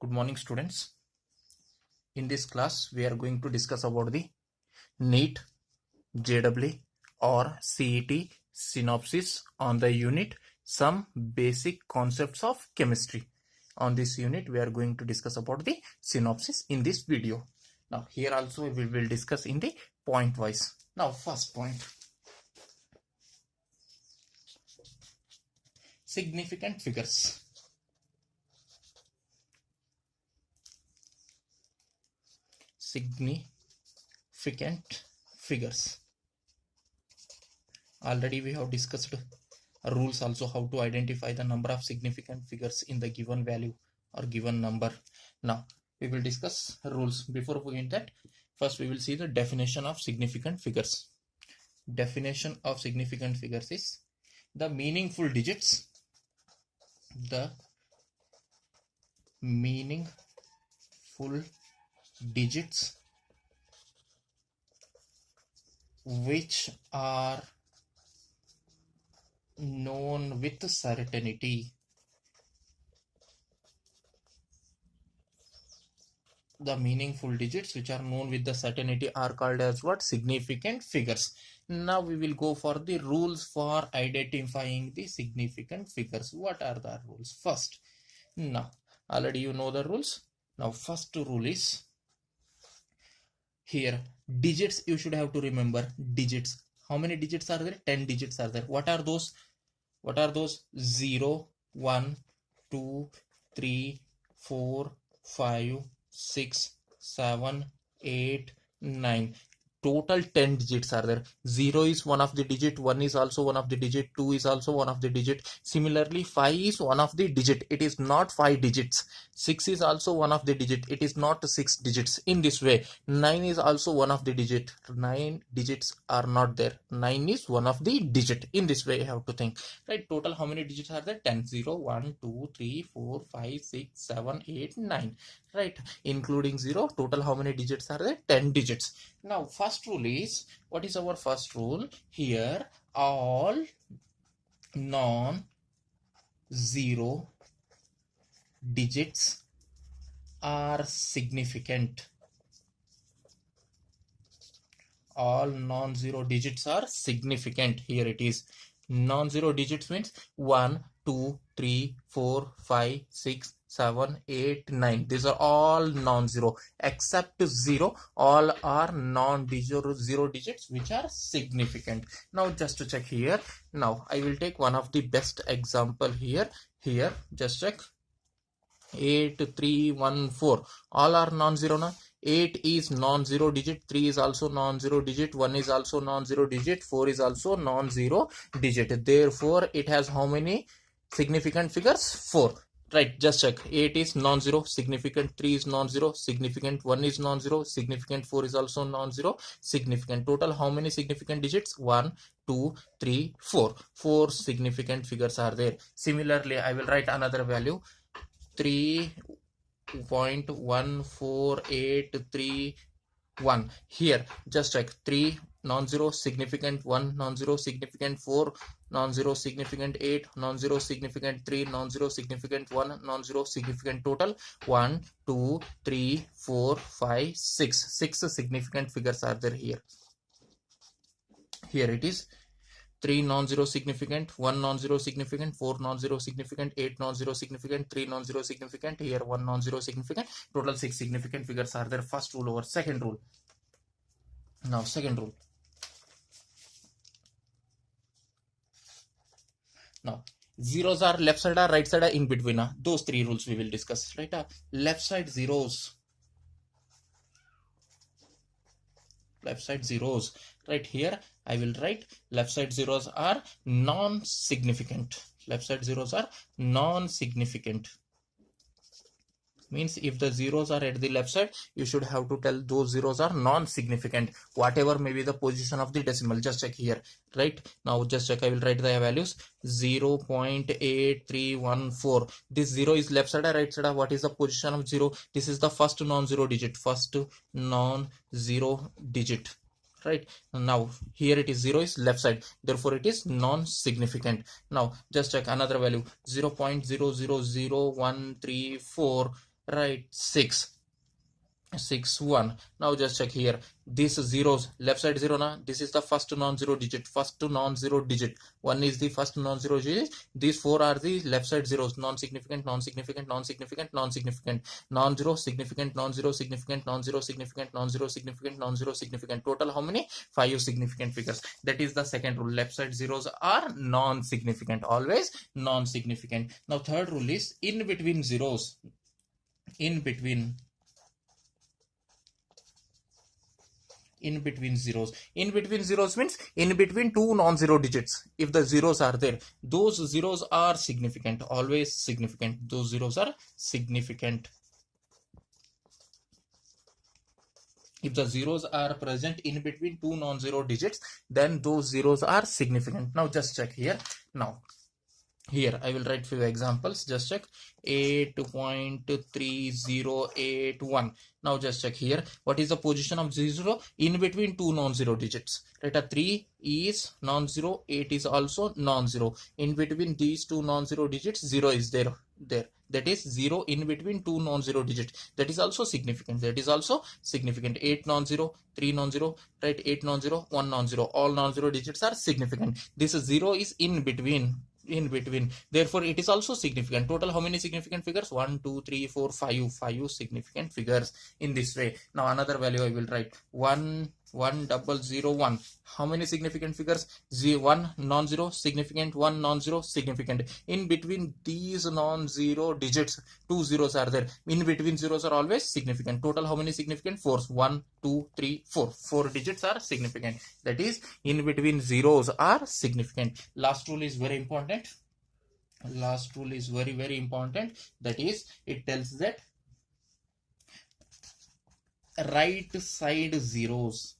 Good morning, students. In this class, we are going to discuss about the NEET, JEE or CET synopsis on the unit Some Basic Concepts of Chemistry. On this unit, we are going to discuss about the synopsis in this video. Now, here also we will discuss in the point wise. Now, first point. Significant figures. Significant figures. Already we have discussed rules also, how to identify the number of significant figures in the given value or given number. Now we will discuss rules. Before we get that, first we will see the definition of significant figures. Definition of significant figures is the meaningful digits. The meaningful digits which are known with certainty. The meaningful digits which are known with the certainty are called as what? Significant figures. Now we will go for the rules for identifying the significant figures. What are the rules? First, now already you know the rules. Now first rule is here digits. You should have to remember digits. How many digits are there? 10 digits are there. What are those? 0, 1, 2, 3, 4, 5, 6, 7, 8, 9. Total 10 digits are there. 0 is one of the digit, 1 is also one of the digit, 2 is also one of the digit. Similarly, 5 is one of the digit. It is not 5 digits. 6 is also one of the digit. It is not 6 digits. In this way, 9 is also one of the digit. 9 digits are not there. 9 is one of the digit. In this way, you have to think. Right? Total how many digits are there? 10. 0, 1, 2, 3, 4, 5, 6, 7, 8, 9. Right? Including 0, total how many digits are there? 10 digits. Now, first rule is, what is our first rule? Here, all non-zero digits are significant. All non-zero digits are significant. Here it is. Non-zero digits means 1, 2, 3, 4, 5, 6, 7, 8, 9. These are all non-zero except 0. All are non-zero digits which are significant. Now just to check here. Now I will take one of the best example here. Here just check. 8, 3, 1, 4. All are non-zero now. 8 is non-zero digit, 3 is also non-zero digit, 1 is also non-zero digit, 4 is also non-zero digit. Therefore, it has how many significant figures? 4. Right, just check. 8 is non-zero, significant, 3 is non-zero, significant, 1 is non-zero, significant, 4 is also non-zero, significant. Total how many significant digits? 1, 2, 3, 4. 4 significant figures are there. Similarly, I will write another value. 3.14831. Here just check. 3 non-zero significant, 1 non-zero significant, 4 non-zero significant, 8 non-zero significant, 3 non-zero significant, 1 non-zero significant. Total 1, 2, 3, 4, 5, 6. 6 significant figures are there here. Here it is. 3 non-zero significant, 1 non-zero significant, 4 non-zero significant, 8 non-zero significant, 3 non-zero significant, here 1 non-zero significant. Total 6 significant figures are there. First rule over second rule. Now second rule. Now zeros are left side or right side or in between. Those three rules we will discuss. Right? Left side zeros. Left side zeros. Right here I will write left side zeros are non-significant. Left side zeros are non-significant. Means if the zeros are at the left side, you should have to tell those zeros are non-significant, whatever may be the position of the decimal. Just check here. Right now just check. I will write the values. 0.8314. This 0 is left side or right side? What is the position of 0? This is the first non-zero digit. First non-zero digit. Right now here it is 0 is left side, therefore it is non-significant. Now just check another value. 0.000134. right? 6 6 1. Now just check here, these zeros, left side 0 na, this is the first non-zero digit, first non-zero digit, 1 is the first non-zero digit, these 4 are the left side zeros, non-significant, non-significant, non-significant, non-significant, non-zero, significant, non-zero, significant, non-zero, significant, non-zero, significant, non-zero, significant. Total how many? 5 significant figures. That is the second rule, left side zeros are non-significant, always non-significant. Now third rule is in between zeros, in between zeros. In between zeros means in between two non-zero digits. If the zeros are there, those zeros are significant, always significant. Those zeros are significant. If the zeros are present in between two non-zero digits, then those zeros are significant. Now just check here. Now here I will write few examples. Just check 8.3081. Now just check here, what is the position of 0 in between two non-zero digits, right? A 3 is non-zero, 8 is also non-zero. In between these two non-zero digits, 0 is there. That is 0 in between two non-zero digits. That is also significant. That is also significant. 8 non-zero, 3 non-zero, right? 8 non-zero, 1 non-zero. All non-zero digits are significant. This 0 is in between. Therefore it is also significant. Total how many significant figures? 1 2 3 4 5 significant figures. In this way, now another value I will write 11001. How many significant figures? 1 non-zero, significant, 1 non-zero, significant. In between these non-zero digits, two zeros are there. In between zeros are always significant. Total how many significant? 4. 1 2 3 4. 4 digits are significant. That is, in between zeros are significant. Last rule is very important. Last rule is very, very important. That is, it tells that right side zeros,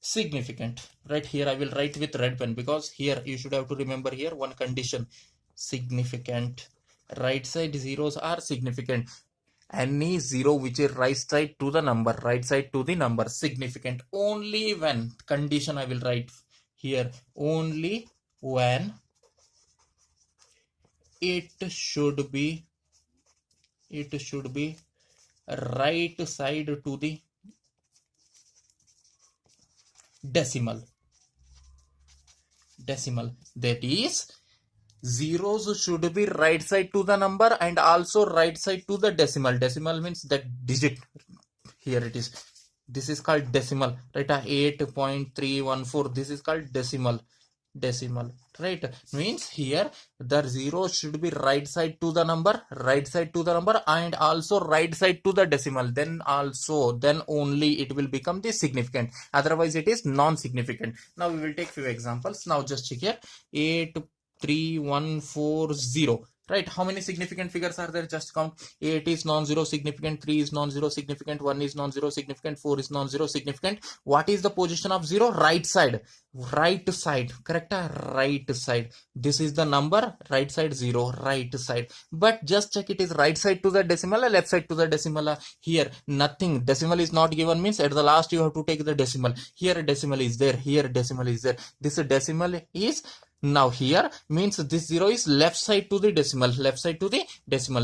significant. Right here I will write with red pen, because here you should have to remember here one condition: significant. Right side zeros are significant. Any zero which is right side to the number, significant. Only when, condition I will write here, only when it should be right side to the decimal. That is, zeros should be right side to the number and also right side to the decimal. Decimal means that digit. Here it is. This is called decimal, right? 8.314. This is called decimal. Right? Means here the zero should be right side to the number, and also right side to the decimal. Then only it will become the significant. Otherwise it is non-significant. Now we will take few examples. Now just check here. 83140. Right? How many significant figures are there? Just count. 8 is non-zero significant, 3 is non-zero significant, 1 is non-zero significant, 4 is non-zero significant. What is the position of 0? Right side. Correct? Right side. This is the number, right side 0, right side. But just check, it is right side to the decimal or left side to the decimal. Here nothing, decimal is not given, means at the last you have to take the decimal. Here decimal is there, here decimal is there. This decimal is now here, means this 0 is left side to the decimal,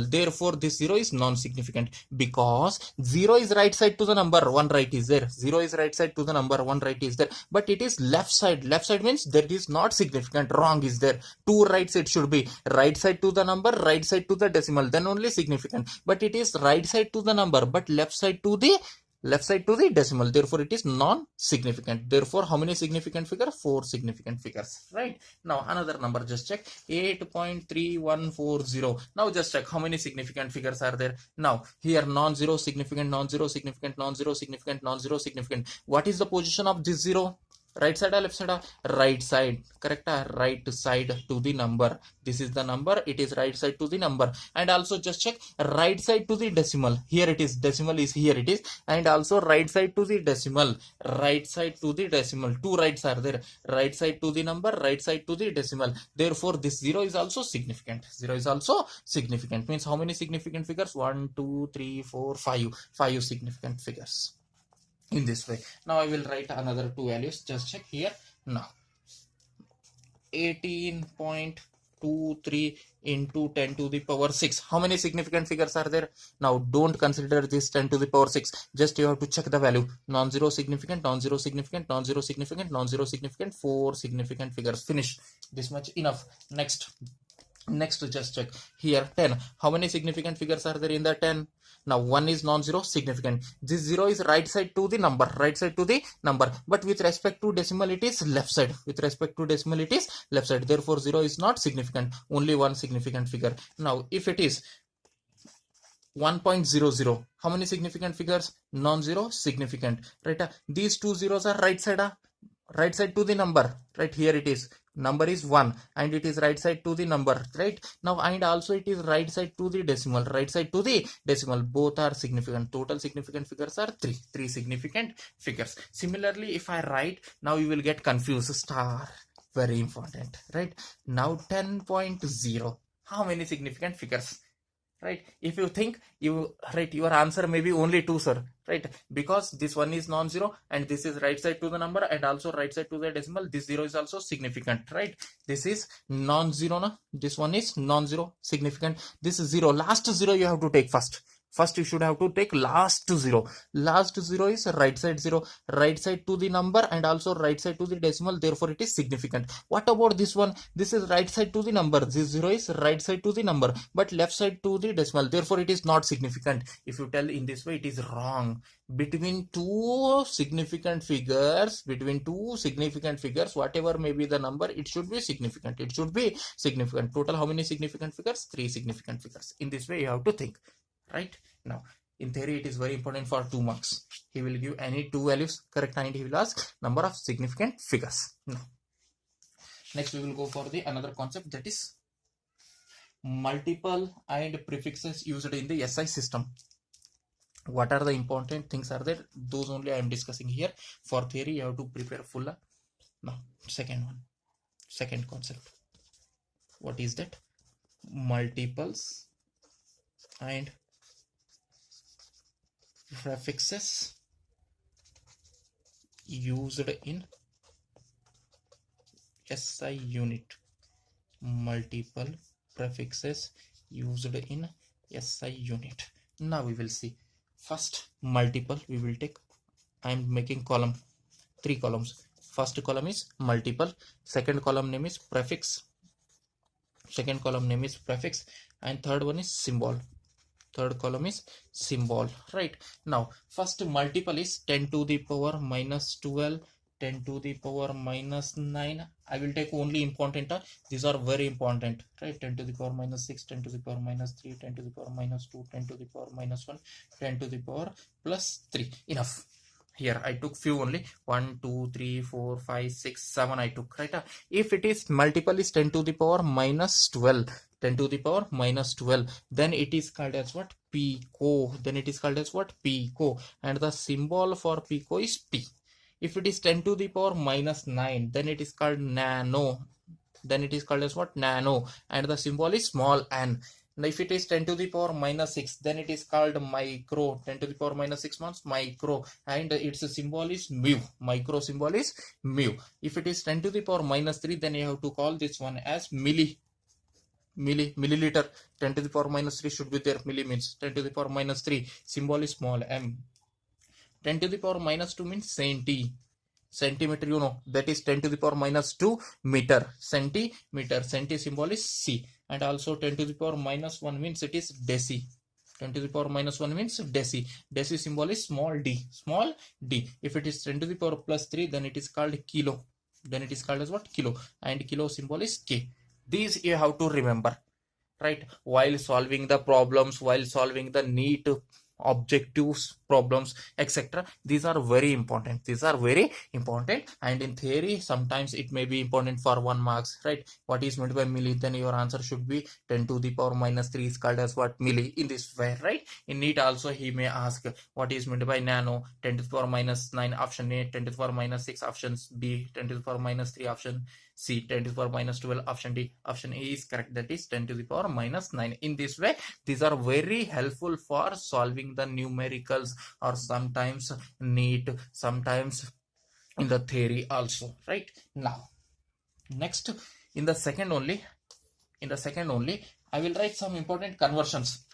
therefore this 0 is non-significant, because 0 is right side to the number, 1 right is there. 0 is right side to the number, 1 right is there, but it is left side means that is not significant, wrong is there. 2 rights, it should be right side to the number, right side to the decimal, then only significant. But it is right side to the number but left side to the decimal, therefore it is non-significant. Therefore how many significant figures? 4 significant figures. Right? Now another number, just check. 8.3140. now just check how many significant figures are there. Now here non-zero significant, non-zero significant, non-zero significant, non-zero significant. What is the position of this 0? Right side or left side? Right side. Correct? Right side to the number. This is the number, it is right side to the number. And also just check right side to the decimal. Here it is, decimal is here it is. And also right side to the decimal. 2 rights are there. Right side to the number, right side to the decimal. Therefore this 0 is also significant. Means how many significant figures? 1 2 3 4 5. 5 significant figures. In this way. Now I will write another 2 values. Just check here. Now 18.23 into 10 to the power 6. How many significant figures are there? Now don't consider this 10 to the power 6. Just you have to check the value. Non-zero significant, non-zero significant, non-zero significant, non-zero significant, 4 significant figures. Finish. This much enough. Next just check here. 10. How many significant figures are there in the 10? Now 1 is non-zero significant. This 0 is right side to the number, but with respect to decimal it is left side. Therefore 0 is not significant. Only one significant figure. Now if it is 1.00, how many significant figures? Non-zero significant, right? These two zeros are right side to the number, right? Here it is, number is 1 and it is right side to the number, right? Now and also it is right side to the decimal, both are significant. Total significant figures are 3 significant figures. Similarly, if I write, now you will get confused. Star, very important, right? Now 10.0, how many significant figures? Right? If you think your answer may be only 2, sir, right? Because this one is non-zero and this is right side to the number and also right side to the decimal. This 0 is also significant, right? This is non-zero, this one is non-zero significant. This is 0. Last 0 you have to take first. You should have to take last 0. Last 0 is right side 0, right side to the number and also right side to the decimal. Therefore, it is significant. What about this one? This is right side to the number. This 0 is right side to the number, but left side to the decimal. Therefore, it is not significant. If you tell in this way, it is wrong. Between two significant figures, whatever may be the number, it should be significant. Total, how many significant figures? 3 significant figures. In this way, you have to think. Right? Now, in theory, it is very important for 2 marks. He will give any 2 values correct and he will ask number of significant figures. Now, next we will go for the another concept, that is multiple and prefixes used in the SI system. What are the important things are there? Those only I am discussing here. For theory, you have to prepare full. Now, second concept. What is that? Multiples and prefixes used in SI unit. Multiple prefixes used in SI unit. Now we will see. First, multiple we will take. I am making column, 3 columns. First column is multiple. Second column name is prefix. And third one is symbol. Third column is symbol, right? Now, first multiple is 10 to the power minus 12, 10 to the power minus 9. I will take only important. These are very important, right? 10 to the power minus 6, 10 to the power minus 3, 10 to the power minus 2, 10 to the power minus 1, 10 to the power plus 3. Enough. Here I took few only. 1, 2, 3, 4, 5, 6, 7 I took, right? If it is multiple is 10 to the power minus 12, 10 to the power minus 12, then it is called as what? Pico. And the symbol for pico is P. If it is 10 to the power minus 9, then it is called nano. Then it is called as what? Nano. And the symbol is small n. Now, if it is 10 to the power minus 6, then it is called micro. 10 to the power minus 6 means micro. And its symbol is mu. Micro symbol is mu. If it is 10 to the power minus 3, then you have to call this one as milliliter. 10 to the power minus 3 should be there. Milli means 10 to the power minus 3. Symbol is small m. 10 to the power minus 2 means centimeter, you know, that is 10 to the power minus 2 meter. Centimeter. Centi symbol is C. And also 10 to the power minus 1 means it is deci. 10 to the power minus 1 means deci. Deci symbol is small d. If it is 10 to the power plus 3, then it is called kilo. Then it is called as what? Kilo. And kilo symbol is K. These you have to remember, right? While solving the problems, while solving the NEET objectives, problems, etc. These are very important. And in theory, sometimes it may be important for 1 marks, right? What is meant by milli? Then your answer should be 10 to the power minus 3 is called as what? Milli. In this way, right? In NEET also he may ask what is meant by nano. 10 to the power minus 9 option A, 10 to the power minus 6 options B, 10 to the power minus 3 option C, 10 to the power minus 12 option D. Option A is correct, that is 10 to the power minus 9. In this way, these are very helpful for solving the numericals, or sometimes NEET, sometimes in the theory also, right? Now, next In the second only, I will write some important conversions.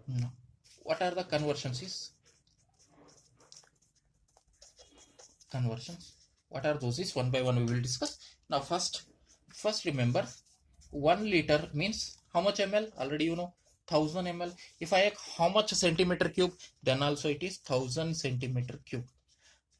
No. What are the conversions? What are those? Is one by one we will discuss. Now first remember, 1 liter means how much ml? Already you know, 1000 ml. If I ask how much centimeter cube, then also it is 1000 centimeter cube.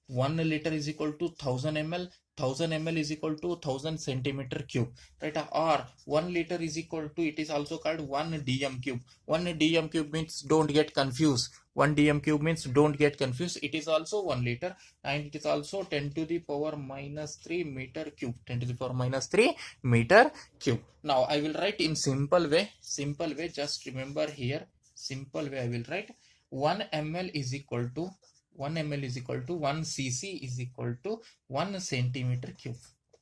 1 liter is equal to 1000 ml. 1000 ml is equal to 1000 centimeter cube, right? Or 1 liter is equal to, it is also called 1 dm cube. 1 dm cube means, don't get confused. 1 dm cube means, don't get confused. It is also 1 liter, and it is also 10 to the power minus 3 meter cube. 10 to the power minus 3 meter cube. Now I will write in simple way. Just remember here, simple way I will write. 1 ml is equal to 1 cc is equal to 1 centimeter cube.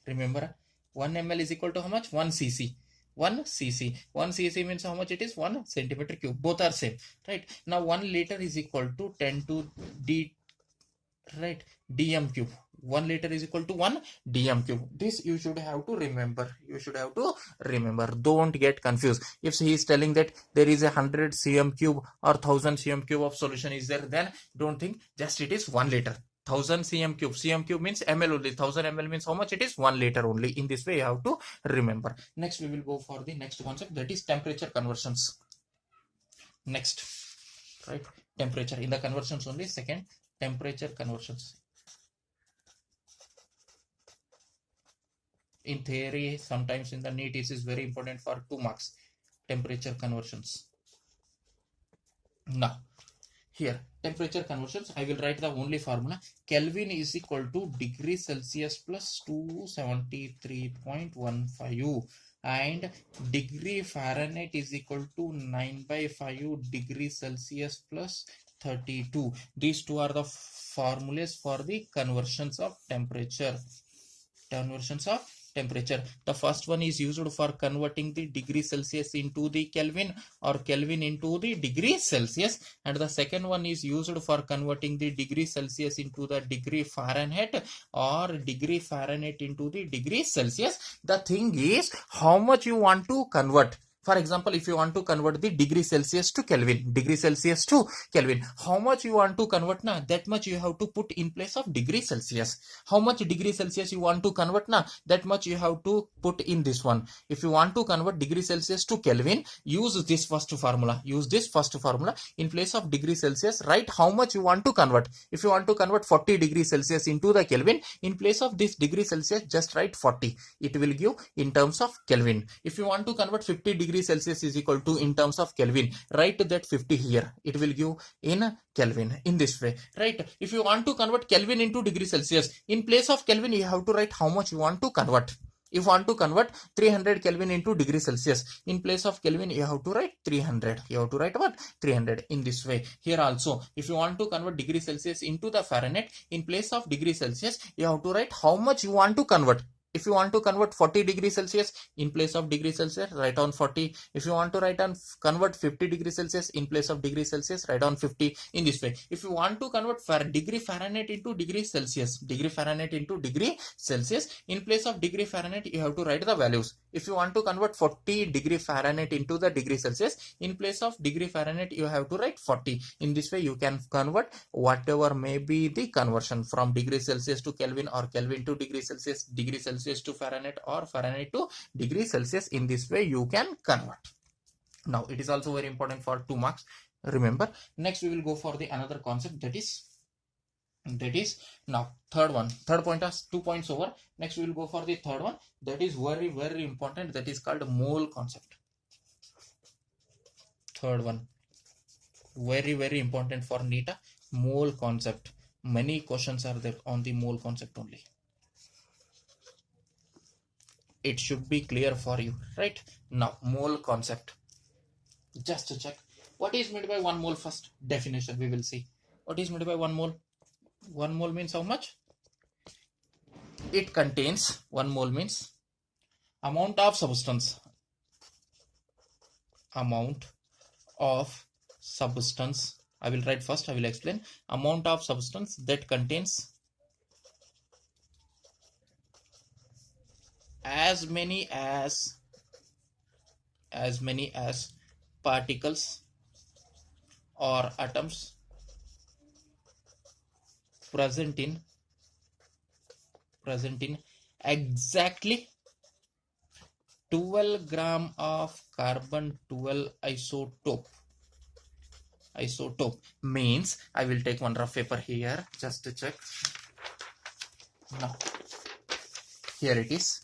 Remember, 1 ml is equal to how much? 1 cc. 1 cc means how much it is? 1 centimeter cube. Both are same, right? Now 1 liter is equal to 10 to d, right, dm cube. 1 liter is equal to 1 dm cube. This you should have to remember. Don't get confused. If he is telling that there is 100 cm cube or 1000 cm cube of solution is there, then don't think, just it is 1 liter. 1000 cm cube means ml only. 1000 ml means how much it is? 1 liter only. In this way you have to remember. Next we will go for the next concept, that is temperature conversions. Next, right, temperature. In the conversions only, second, temperature conversions. In theory, sometimes in the NEET, it is very important for 2 marks. Temperature conversions. Now, here, temperature conversions, I will write the only formula. Kelvin is equal to degree Celsius plus 273.15, and degree Fahrenheit is equal to 9/5 degree Celsius plus 32. These two are the formulas for the conversions of temperature. The first one is used for converting the degree Celsius into the Kelvin, or Kelvin into the degree Celsius, and the second one is used for converting the degree Celsius into the degree Fahrenheit, or degree Fahrenheit into the degree Celsius. The thing is, how much you want to convert. For example, if you want to convert the degree Celsius to Kelvin, how much you want to convert na, that much you have to put in place of degree Celsius. How much degree Celsius you want to convert na, that much you have to put in this one. If you want to convert degree Celsius to Kelvin, use this first formula. In place of degree Celsius, write how much you want to convert. If you want to convert 40 degrees Celsius into the Kelvin, in place of this degree Celsius, just write 40. It will give in terms of Kelvin. If you want to convert 50 degrees Celsius is equal to in terms of Kelvin, write that 50 here. It will give in Kelvin, in this way, right? If you want to convert Kelvin into degree Celsius, in place of Kelvin, you have to write how much you want to convert. If you want to convert 300 Kelvin into degree Celsius, in place of Kelvin, you have to write 300. You have to write what? 300. In this way. Here also, if you want to convert degree Celsius into the Fahrenheit, in place of degree Celsius, you have to write how much you want to convert. If you want to convert 40 degrees Celsius, in place of degree Celsius, write down 40. If you want to convert 50 degrees Celsius, in place of degree Celsius, write down 50. In this way. If you want to convert degree Fahrenheit into degree Celsius, in place of degree Fahrenheit, you have to write the values. If you want to convert 40 degree Fahrenheit into the degree Celsius, in place of degree Fahrenheit, you have to write 40. In this way, you can convert whatever may be the conversion from degree Celsius to Kelvin, or Kelvin to degree Celsius to Fahrenheit, or Fahrenheit to degree Celsius. In this way, you can convert. Now, it is also very important for 2 marks. Remember. Next, we will go for the another concept, that is now third point is 2 points over. Next we will go for the third one, that is very, very important, that is called mole concept. Third one, very, very important for NEET, mole concept. Many questions are there on the mole concept only. It should be clear for you, right? Now, mole concept, just to check what is meant by 1 mole. First definition we will see. What is meant by 1 mole? 1 mole means how much? It contains, 1 mole means amount of substance I will write first, I will explain. Amount of substance that contains as many as particles or atoms present in exactly 12 gram of carbon 12 isotope means, I will take one rough paper here just to check. Now here it is.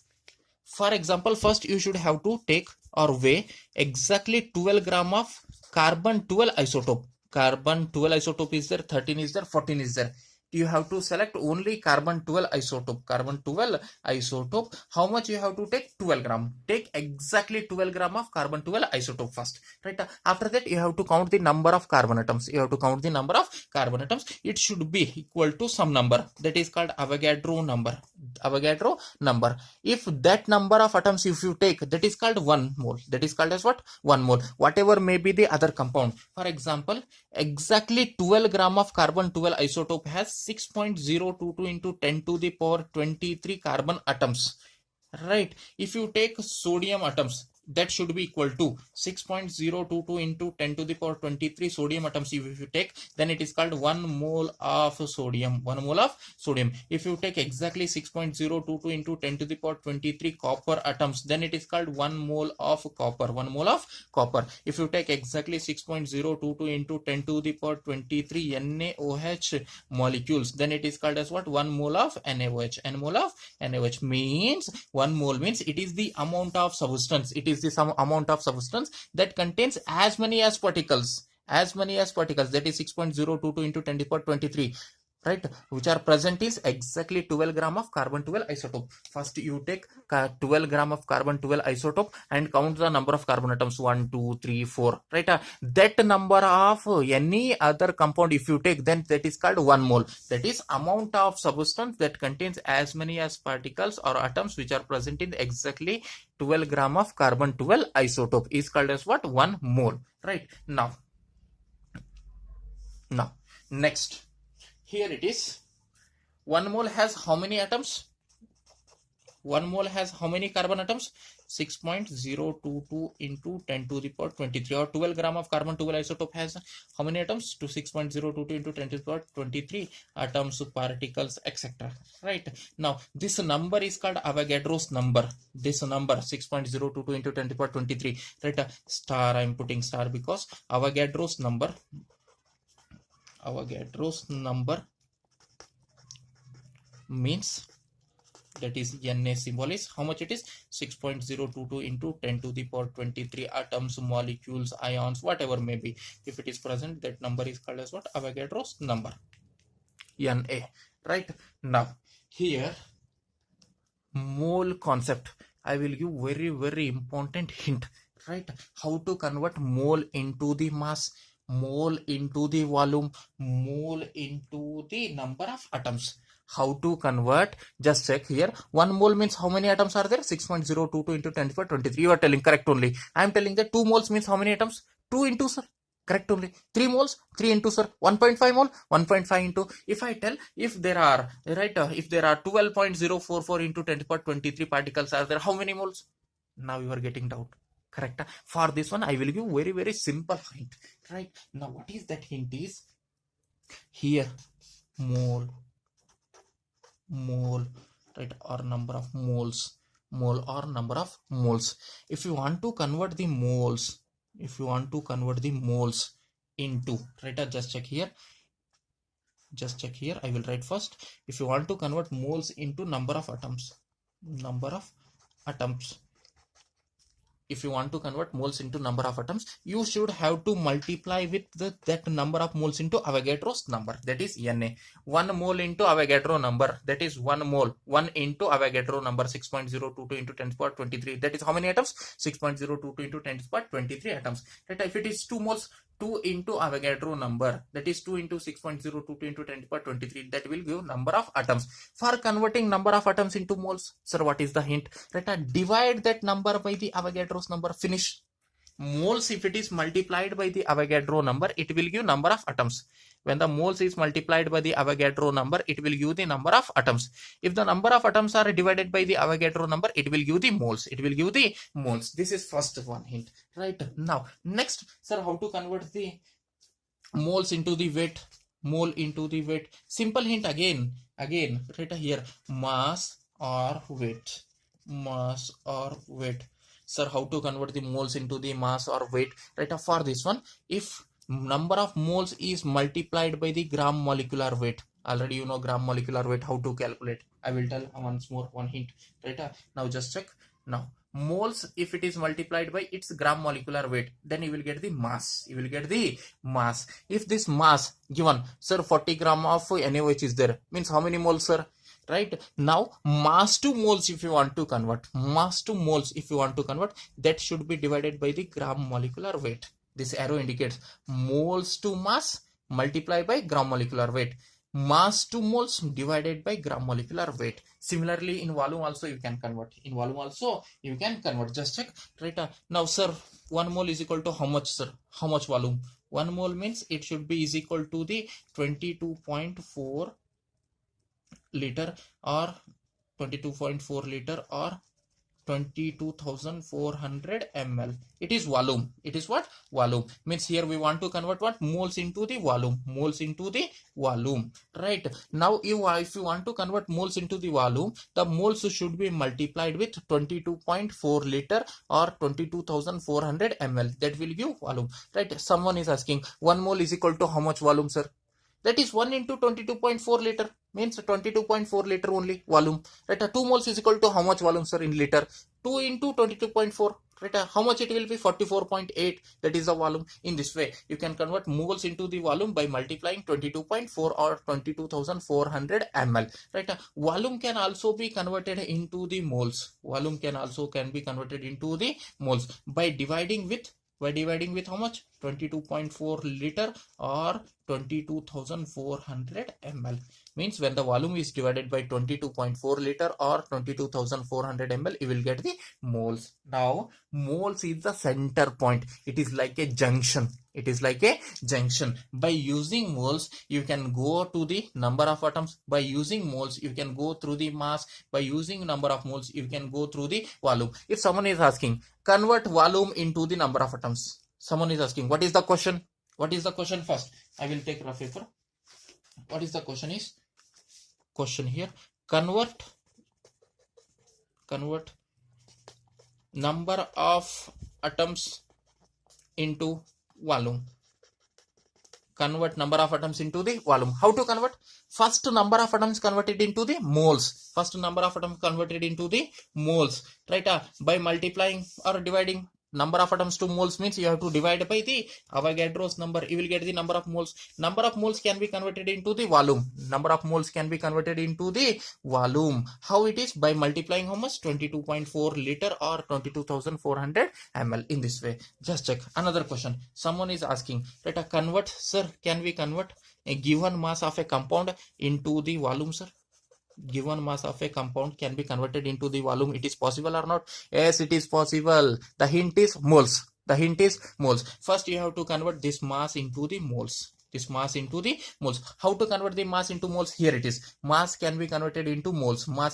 For example, first you should have to take or weigh exactly 12 gram of carbon 12 isotope. Carbon 12 isotope is there, 13 is there, 14 is there. You have to select only carbon 12 isotope. Carbon 12 isotope. How much you have to take? 12 gram. Take exactly 12 gram of carbon 12 isotope first. Right. After that, you have to count the number of carbon atoms. You have to count the number of carbon atoms. It should be equal to some number. That is called Avogadro number. Avogadro number. If that number of atoms, if you take, that is called 1 mole. That is called as what? 1 mole. Whatever may be the other compound. For example, exactly 12 gram of carbon 12 isotope has 6.022 into 10 to the power 23 carbon atoms. Right. If you take sodium atoms, that should be equal to 6.022 into 10 to the power 23 sodium atoms. If you take, then it is called 1 mole of sodium. 1 mole of sodium. If you take exactly 6.022 into 10 to the power 23 copper atoms, then it is called 1 mole of copper. 1 mole of copper. If you take exactly 6.022 into 10 to the power 23 NaOH molecules, then it is called as what? 1 mole of NaOH. 1 mole of NaOH means 1 mole means it is the amount of substance. It is the some amount of substance that contains as many as particles. That is 6.022 into 10 to the power 23. Right, which are present is exactly 12 gram of carbon 12 isotope. First you take 12 gram of carbon 12 isotope and count the number of carbon atoms 1 2 3 4. Right, that number of any other compound if you take, then that is called 1 mole. That is amount of substance that contains as many as particles or atoms which are present in exactly 12 gram of carbon 12 isotope is called as what? 1 mole. Right, now next, here it is. 1 mole has how many atoms? 1 mole has how many carbon atoms? 6.022 into 10 to the power 23, or 12 gram of carbon 12 isotope has how many atoms? To 6.022 into 10 to the power 23 atoms, particles, etc. Right. Now this number is called Avogadro's number. This number 6.022 into 10 to the power 23. Right. Star, I am putting star because Avogadro's number means, that is Na symbol is how much it is? 6.022 into 10 to the power 23 atoms, molecules, ions, whatever may be. If it is present, that number is called as what? Avogadro's number, Na. Right. Now here, mole concept, I will give very important hint. Right, how to convert mole into the mass, mole into the volume, mole into the number of atoms. How to convert? Just check here. 1 mole means how many atoms are there? 6.022 into 10 to the power 23. You are telling correct only. I am telling that 2 moles means how many atoms? 2 into, sir. Correct only. 3 moles, 3 into, sir. 1.5 mole, 1.5 into. If I tell, if there are, right, if there are 12.044 into 10 to the power 23 particles are there, how many moles? Now you are getting doubt. Correct. For this one, I will give very simple hint. Right. Now what is that hint is? Here, mole, right, or number of moles, mole or number of moles. If you want to convert the moles, into, right, just check here. I will write first. If you want to convert moles into number of atoms, if you want to convert moles into number of atoms, you should have to multiply with that number of moles into Avogadro's number, that is Na. 1 mole into Avogadro number, that is 1 mole. 1 into Avogadro number, 6.022 into 10 to the power 23. That is how many atoms? 6.022 into 10 to the power 23 atoms. Right? If it is 2 moles, 2 into Avogadro number, that is 2 into 6.022 into 10 to the power 23. That will give number of atoms. For converting number of atoms into moles, sir, what is the hint? Right? Divide that number by the Avogadro's number. Finish. Moles, if it is multiplied by the Avogadro number, it will give number of atoms. When the moles is multiplied by the Avogadro number, it will give the number of atoms. If the number of atoms are divided by the Avogadro number, it will give the moles. It will give the moles. This is first one hint. Right. Now, next, sir, how to convert the moles into the weight? Mole into the weight. Simple hint again. Right here. Mass or weight. Mass or weight. Sir, how to convert the moles into the mass or weight? Right. For this one, if number of moles is multiplied by the gram molecular weight, already you know gram molecular weight, how to calculate. I will tell once more, one hint. Right. Now just check. Now moles, if it is multiplied by its gram molecular weight, then you will get the mass. You will get the mass. If this mass given, sir, 40 gram of NaOH is there, means how many moles, sir? Right. Now mass to moles, if you want to convert, that should be divided by the gram molecular weight. This arrow indicates moles to mass multiplied by gram molecular weight. Mass to moles divided by gram molecular weight. Similarly, in volume also you can convert. Just check. Right. Now, sir, 1 mole is equal to how much, sir? How much volume? 1 mole means it should be is equal to the 22.4 liter or 22.4 liter or 22,400 ml. It is volume. It is what? Volume. Means here we want to convert what? Moles into the volume. Right. Now, if you want to convert moles into the volume, the moles should be multiplied with 22.4 liter or 22,400 ml. That will give volume. Right. Someone is asking 1 mole is equal to how much volume, sir? That is 1 into 22.4 liter, means 22.4 liter only volume. Right. 2 moles is equal to how much volume, sir, in liter? 2 into 22.4. Right. How much it will be? 44.8. That is the volume. In this way, you can convert moles into the volume by multiplying 22.4 or 22,400 ml. Right. Volume can also be converted into the moles. Can be converted into the moles by dividing with how much? 22.4 liter or 22,400 ml. Means when the volume is divided by 22.4 liter or 22,400 ml, you will get the moles. Now, moles is the center point. It is like a junction. By using moles, you can go to the number of atoms. By using moles, you can go through the mass. By using number of moles, you can go through the volume. If someone is asking, convert volume into the number of atoms. Someone is asking, what is the question? First? I will take rough paper. What is the question is? Question here. Convert number of atoms into volume. Convert number of atoms into the volume. How to convert? First number of atoms converted into the moles. Right. By multiplying or dividing number of atoms to moles, means you have to divide by the Avogadro's number. You will get the number of moles. Number of moles can be converted into the volume. How it is? By multiplying how much? 22.4 liter or 22,400 ml. In this way. Just check. Another question. Someone is asking, let us convert, sir, can we convert a given mass of a compound into the volume, sir? Given mass of a compound can be converted into the volume. It is possible or not? Yes, it is possible. The hint is moles. First, you have to convert this mass into the moles. How to convert the mass into moles? Here it is. Mass can be converted into moles. By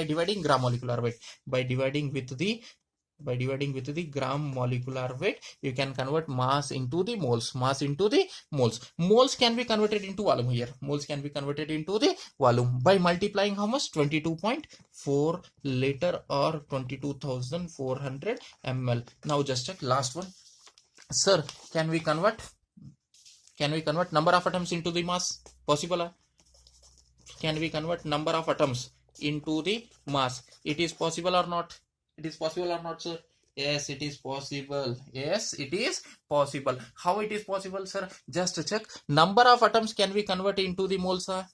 dividing gram molecular weight. By dividing with the gram molecular weight, you can convert mass into the moles. Moles can be converted into volume here. By multiplying how much? 22.4 liter or 22,400 ml. Now just check last one. Sir, can we convert number of atoms into the mass? Possible? Can we convert number of atoms into the mass? It is possible or not? Sir? Yes, it is possible. How it is possible, sir? Just check. Number of atoms can we convert into the moles, sir?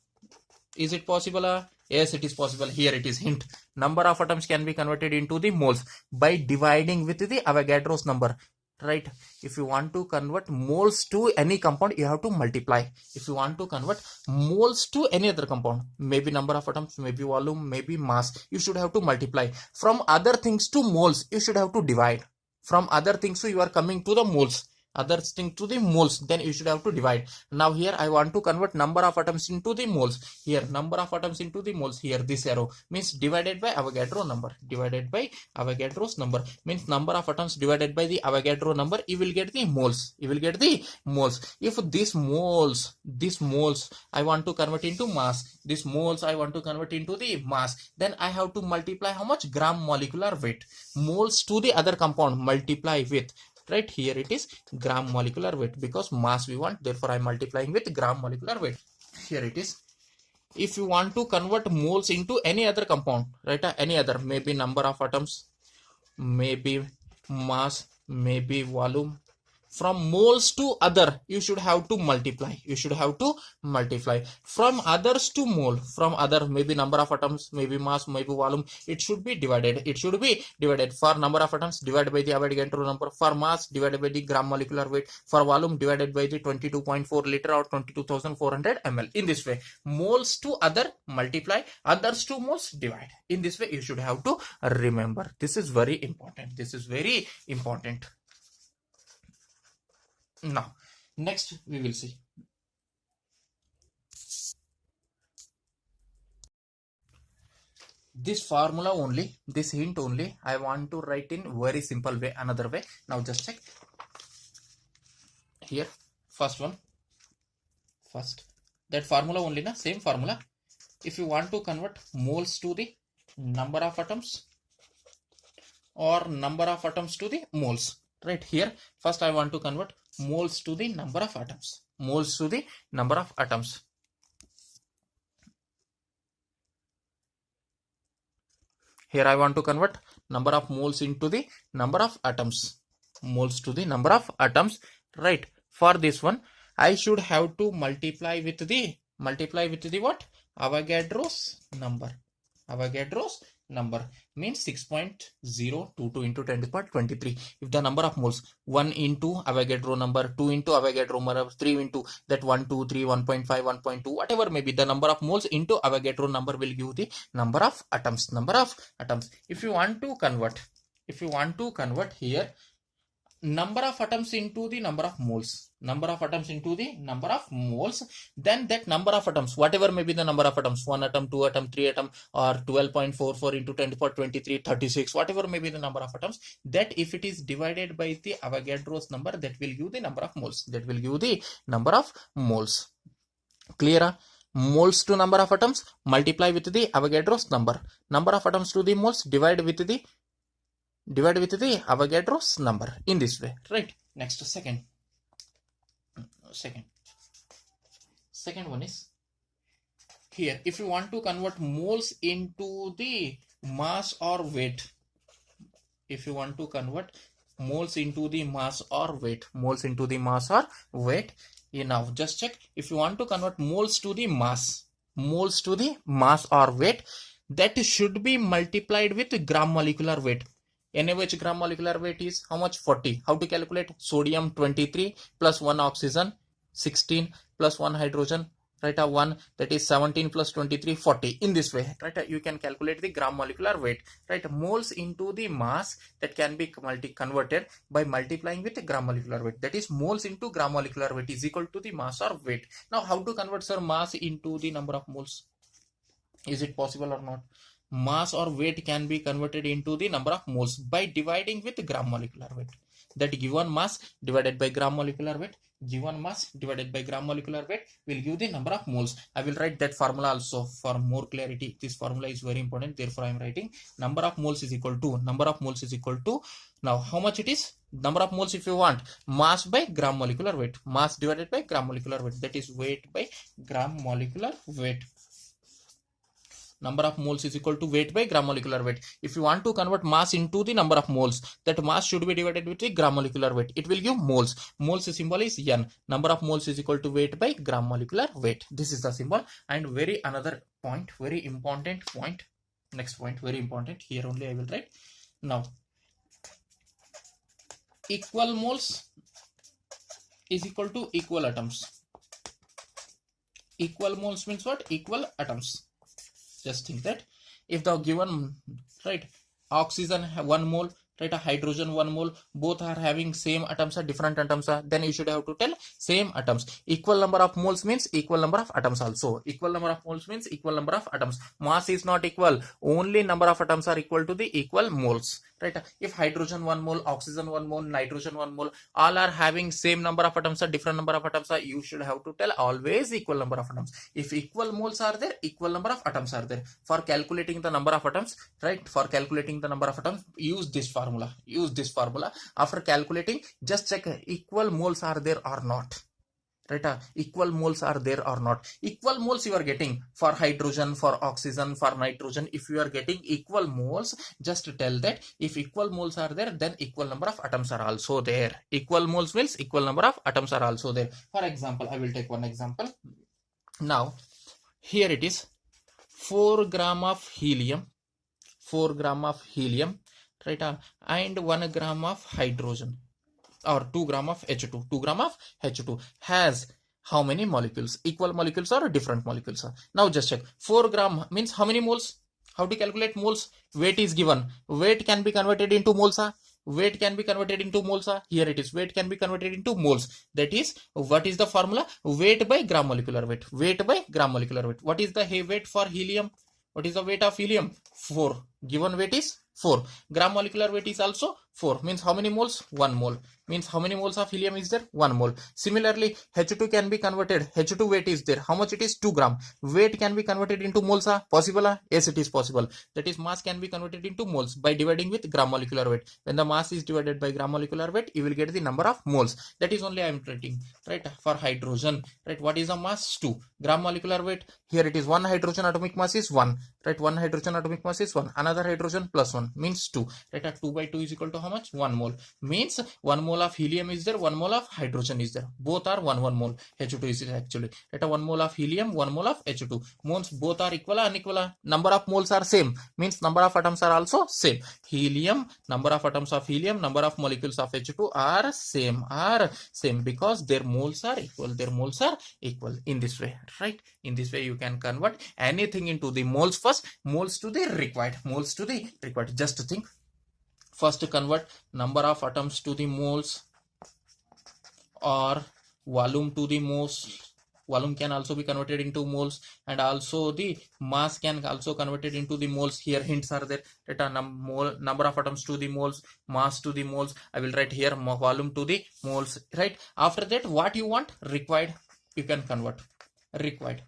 Is it possible? Yes, it is possible. Here it is hint. Number of atoms can be converted into the moles by dividing with the Avogadro's number. Right. If you want to convert moles to any compound, you have to multiply. If you want to convert moles to any other compound, maybe number of atoms, maybe volume, maybe mass, you should have to multiply. From other things to moles, you should have to divide. from other things, so you are coming to the moles, other thing to the moles, then you should have to divide. Now here I want to convert number of atoms into the moles. Here number of atoms into the moles, here this arrow means divided by Avogadro number, divided by Avogadro's number, means number of atoms divided by the Avogadro number, you will get the moles, you will get the moles. If this moles I want to convert into mass, this moles I want to convert into the mass, then I have to multiply how much? Gram molecular weight. Moles to the other compound multiply with, right, here it is gram molecular weight, because mass we want, therefore I am multiplying with gram molecular weight. Here it is. If you want to convert moles into any other compound, right, any other, maybe number of atoms, maybe mass, maybe volume, from moles to other, you should have to multiply, you should have to multiply. From others to mole, from other, maybe number of atoms, maybe mass, maybe volume, it should be divided, it should be divided. For number of atoms, divided by the Avogadro number. For mass, divided by the gram molecular weight. For volume, divided by the 22.4 liter or 22,400 ml. In this way, moles to other multiply, others to moles divide. In this way you should have to remember. This is very important, this is very important. Now next we will see this formula only, this hint only I want to write in very simple way, another way. Now just check here, first one, first that formula only, na same formula. If you want to convert moles to the number of atoms or number of atoms to the moles, right, here first I want to convert moles to the number of atoms, moles to the number of atoms. Here I want to convert number of moles into the number of atoms, moles to the number of atoms, right. For this one I should have to multiply with the what? Avogadro's number, Avogadro's number means 6.022 into 10 to the power 23. If the number of moles 1 into Avogadro number, 2 into Avogadro number, 3 into that 1, 2, 3, 1.5, 1.2, whatever may be the number of moles into Avogadro number will give the number of atoms, number of atoms. If you want to convert here number of atoms into the number of moles, number of atoms into the number of moles, then that number of atoms, whatever may be the number of atoms, 1 atom, 2 atom, 3 atom, or 12.44 into 10 to the power 23, 36, whatever may be the number of atoms, that if it is divided by the Avogadro's number, that will give the number of moles, that will give the number of moles. Clear? Moles to number of atoms multiply with the Avogadro's number, number of atoms to the moles divide with the Avogadro's number, in this way, right. Next, second one is here. If you want to convert moles into the mass or weight, if you want to convert moles into the mass or weight, moles into the mass or weight, now just check. If you want to convert moles to the mass or weight, that should be multiplied with gram molecular weight. NaOH gram molecular weight is how much? 40. How to calculate? Sodium 23 plus 1 oxygen 16 plus 1 hydrogen, right, 1, that is 17 plus 23 40. In this way, right, you can calculate the gram molecular weight, right. Moles into the mass, that can be converted by multiplying with the gram molecular weight, that is moles into gram molecular weight is equal to the mass or weight. Now how to convert, sir, mass into the number of moles? Is it possible or not? Mass or weight can be converted into the number of moles by dividing with gram molecular weight. That given mass divided by gram molecular weight, given mass divided by gram molecular weight will give the number of moles. I will write that formula also for more clarity. This formula is very important, therefore I am writing number of moles is equal to, now how much it is? Number of moles, if you want, mass by gram molecular weight, mass divided by gram molecular weight, that is weight by gram molecular weight. Number of moles is equal to weight by gram molecular weight. If you want to convert mass into the number of moles, that mass should be divided with the gram molecular weight. It will give moles. Moles symbol is N. Number of moles is equal to weight by gram molecular weight. This is the symbol. And very another point, very important point. Next point, very important. Here only I will write. Now, equal moles is equal to equal atoms. Equal moles means what? Equal atoms. Just think that if the given, right, oxygen 1 mole, right? A hydrogen 1 mole, both are having same atoms or different atoms, then you should have to tell same atoms. Equal number of moles means equal number of atoms also. Equal number of moles means equal number of atoms. Mass is not equal, only number of atoms are equal to the equal moles, right? If hydrogen 1 mole, oxygen 1 mole, nitrogen 1 mole, all are having same number of atoms or different number of atoms, you should have to tell always equal number of atoms. If equal moles are there, equal number of atoms are there. For calculating the number of atoms, right? For calculating the number of atoms, use this formula. Use this formula. After calculating, just check equal moles are there or not. Right? Equal moles are there or not. Equal moles you are getting for hydrogen, for oxygen, for nitrogen. If you are getting equal moles, just tell that if equal moles are there, then equal number of atoms are also there. Equal moles means equal number of atoms are also there. For example, I will take one example. Now, here it is 4 gram of helium, 4 gram of helium, right? And 1 gram of hydrogen, or 2 gram of H2, 2 gram of H2 has how many molecules? Equal molecules or different molecules? Now just check. 4 gram means how many moles? How to calculate moles? Weight is given. Weight can be converted into moles. Weight can be converted into moles. Here it is. Weight can be converted into moles. That is, what is the formula? Weight by gram molecular weight. Weight by gram molecular weight. What is the weight for helium? What is the weight of helium? 4. Given weight is 4. Gram molecular weight is also 4. Means how many moles? 1 mole. Means how many moles of helium is there? 1 mole. Similarly, H2 can be converted. H2 weight is there. How much it is? 2 gram. Weight can be converted into moles. Possible? Yes, it is possible. That is, mass can be converted into moles by dividing with gram molecular weight. When the mass is divided by gram molecular weight, you will get the number of moles. That is only I am writing. Right? For hydrogen, right? What is the mass? 2. Gram molecular weight. Here it is 1 hydrogen atomic mass is 1. Right? 1 hydrogen atomic mass is 1. Another hydrogen plus 1 means 2. Right? 2 by 2 is equal to how much? 1 mole. Means 1 mole of helium is there, 1 mole of hydrogen is there. Both are 1 mole. H2 is actually. Right? 1 mole of helium, 1 mole of H2. Moles both are equal or unequal? Number of moles are same. Means number of atoms are also same. Helium, number of atoms of helium, number of molecules of H2 are same because their moles are equal. Their moles are equal in this way, right? In this way, you can convert anything into the moles first, moles to the required, moles to the required. Just think. First convert number of atoms to the moles or volume to the moles. Volume can also be converted into moles, and also the mass can also converted into the moles. Here hints are there. Right? Number of atoms to the moles, mass to the moles. I will write here volume to the moles. Right? After that, what you want? Required. You can convert. Required.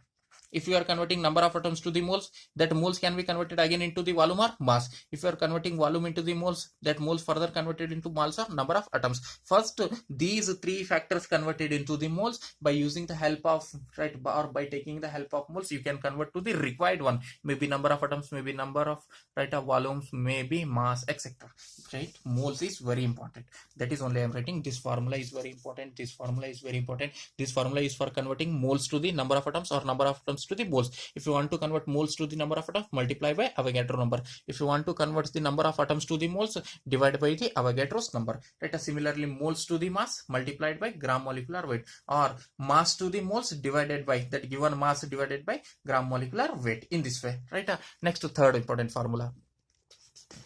If you are converting number of atoms to the moles, that moles can be converted again into the volume or mass. If you are converting volume into the moles, that moles further converted into moles or number of atoms. First, these 3 factors converted into the moles by using the help of, right, or by taking the help of moles, you can convert to the required one. Maybe number of atoms, maybe number of, right, volumes, maybe mass, etc. Right? Moles is very important. That is only I am writing. This formula is very important. This formula is very important. This formula is for converting moles to the number of atoms or number of atoms to the moles. If you want to convert moles to the number of atoms, multiply by Avogadro number. If you want to convert the number of atoms to the moles, divide by the Avogadro's number. Right? Similarly, moles to the mass multiplied by gram molecular weight, or mass to the moles divided by that given mass divided by gram molecular weight. In this way, right? Next, third important formula.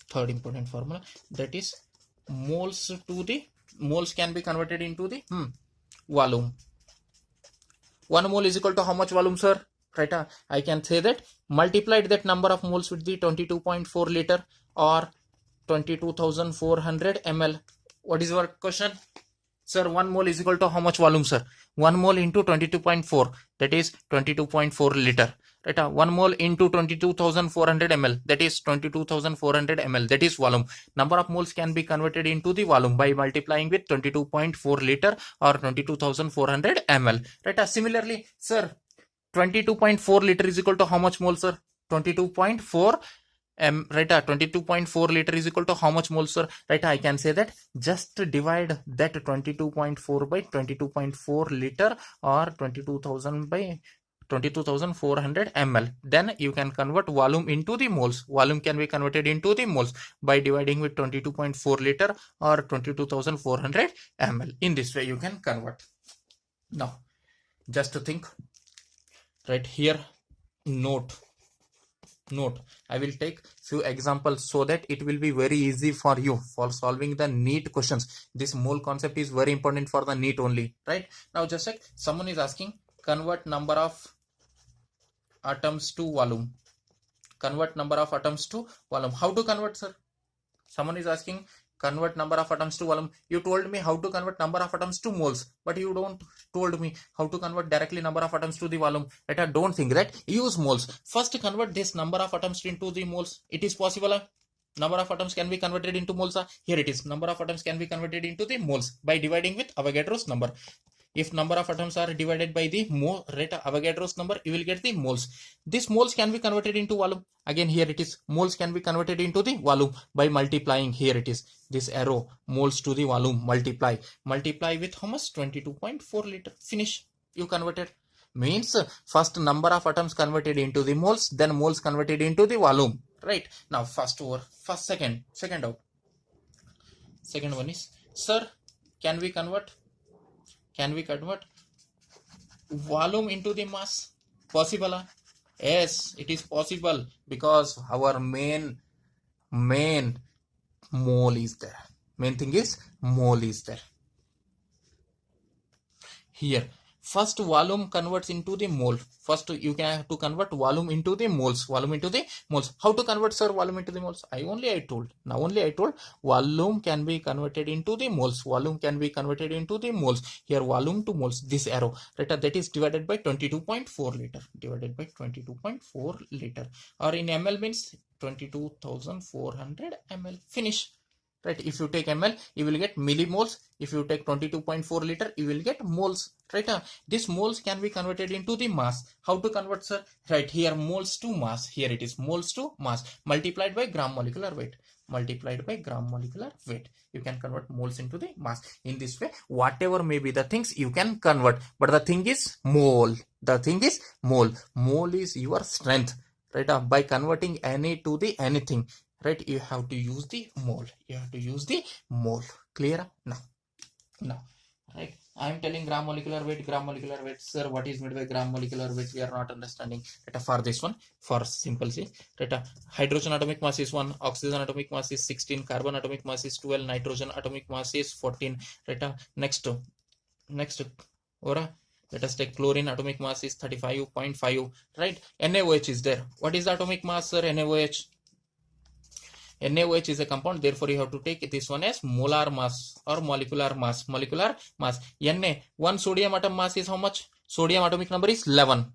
Third important formula, that is moles to the moles can be converted into the volume. 1 mole is equal to how much volume, sir? Right? I can say that multiplied that number of moles with the 22.4 liter or 22,400 ml. What is your question? Sir, 1 mole is equal to how much volume, sir? 1 mole into 22.4, that is 22.4 liter. Right? 1 mole into 22,400 ml, that is 22,400 ml, that is volume. Number of moles can be converted into the volume by multiplying with 22.4 liter or 22,400 ml. Right? Similarly, sir, 22.4 liter is equal to how much mole, sir? 22.4 right? 22.4 liter is equal to how much moles, sir? Right? I can say that just divide that 22.4 by 22.4 liter or 22,000 by 22,400 ml. Then you can convert volume into the moles. Volume can be converted into the moles by dividing with 22.4 liter or 22,400 ml. In this way, you can convert. Now, just to think. Right here, note note. I will take few examples so that it will be very easy for you for solving the NEET questions. This mole concept is very important for the NEET only, right? Now just like someone is asking, convert number of atoms to volume. Convert number of atoms to volume. How to convert, sir? Someone is asking, convert number of atoms to volume. You told me how to convert number of atoms to moles, but you don't told me how to convert directly number of atoms to the volume. Right? I don't think that. Use moles. First convert this number of atoms into the moles. It is possible. Number of atoms can be converted into moles. Here it is. Number of atoms can be converted into the moles by dividing with Avogadro's number. If number of atoms are divided by the rate of Avogadro's number, you will get the moles. This moles can be converted into volume. Again, here it is. Moles can be converted into the volume by multiplying. Here it is. This arrow, moles to the volume, multiply. Multiply with how much? 22.4 liter. Finish. You converted. Means first number of atoms converted into the moles, then moles converted into the volume. Right. Now first second out. Second one is, sir, can we convert volume into the mass? Possible? Yes, it is possible, because our main mole is there. Main thing is mole is there. Here, first volume converts into the mole. First you can have to convert volume into the moles. How to convert, sir, volume into the moles? I told volume can be converted into the moles. Here volume to moles, this arrow, right, that is divided by 22.4 liter. Or in ml means 22,400 ml. Finish. Right, if you take ml, you will get millimoles. If you take 22.4 liter, you will get moles. Right, this moles can be converted into the mass. How to convert, sir? Right, here moles to mass. Here it is, moles to mass multiplied by gram molecular weight. You can convert moles into the mass. In this way, whatever may be the things you can convert, but the thing is mole. Mole is your strength. Right, by converting any to the anything. Right, you have to use the mole. Clear? Now, right, I am telling gram molecular weight. Sir, what is meant by gram molecular weight? We are not understanding. Right, for this one, for simple see, right, hydrogen atomic mass is 1, oxygen atomic mass is 16, carbon atomic mass is 12, nitrogen atomic mass is 14. Right, next, let us take chlorine atomic mass is 35.5. Right, NaOH is there. What is the atomic mass, sir? NaOH is a compound, therefore you have to take this one as molar mass or molecular mass. Na, 1 sodium atom mass is how much? Sodium atomic number is 11.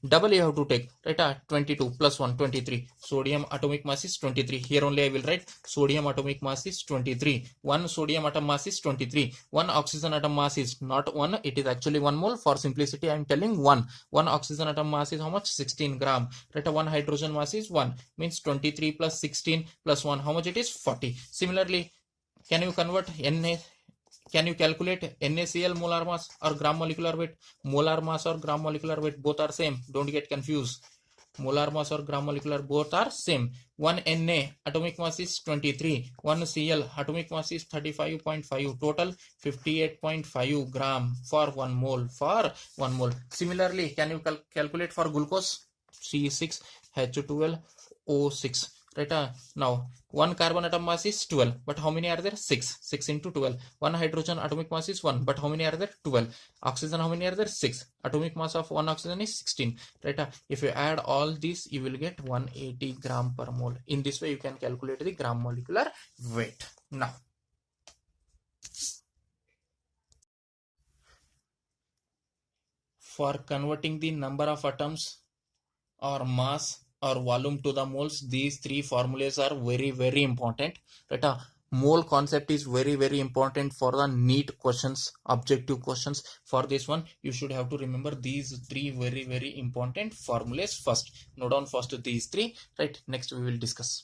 Double you have to take, right? 22 plus 1, 23. Sodium atomic mass is 23. Here only I will write sodium atomic mass is 23. 1 sodium atom mass is 23. 1 oxygen atom mass is not 1. It is actually 1 mole. For simplicity, I am telling 1. 1 oxygen atom mass is how much? 16 gram. Right? 1 hydrogen mass is 1. Means 23 plus 16 plus 1. How much it is? 40. Similarly, can you convert Na? Can you calculate NaCl molar mass or gram molecular weight? Molar mass or gram molecular weight, both are same. Don't get confused. Molar mass or gram molecular, both are same. 1 Na atomic mass is 23. 1 Cl atomic mass is 35.5. Total 58.5 gram for 1 mole. Similarly, can you calculate for glucose? C6H12O6. Right, now 1 carbon atom mass is 12, but how many are there? 6 into 12. 1 hydrogen atomic mass is 1, but how many are there? 12. Oxygen, how many are there? 6. Atomic mass of 1 oxygen is 16. Right, if you add all these, you will get 180 gram per mole. In this way, you can calculate the gram molecular weight. Now, for converting the number of atoms or mass or volume to the moles, these three formulas are very, very important. Right, mole concept is very, very important for the NEET questions, objective questions. For this one, you should have to remember these three very, very important formulas first. Note down first these three. Right, next we will discuss.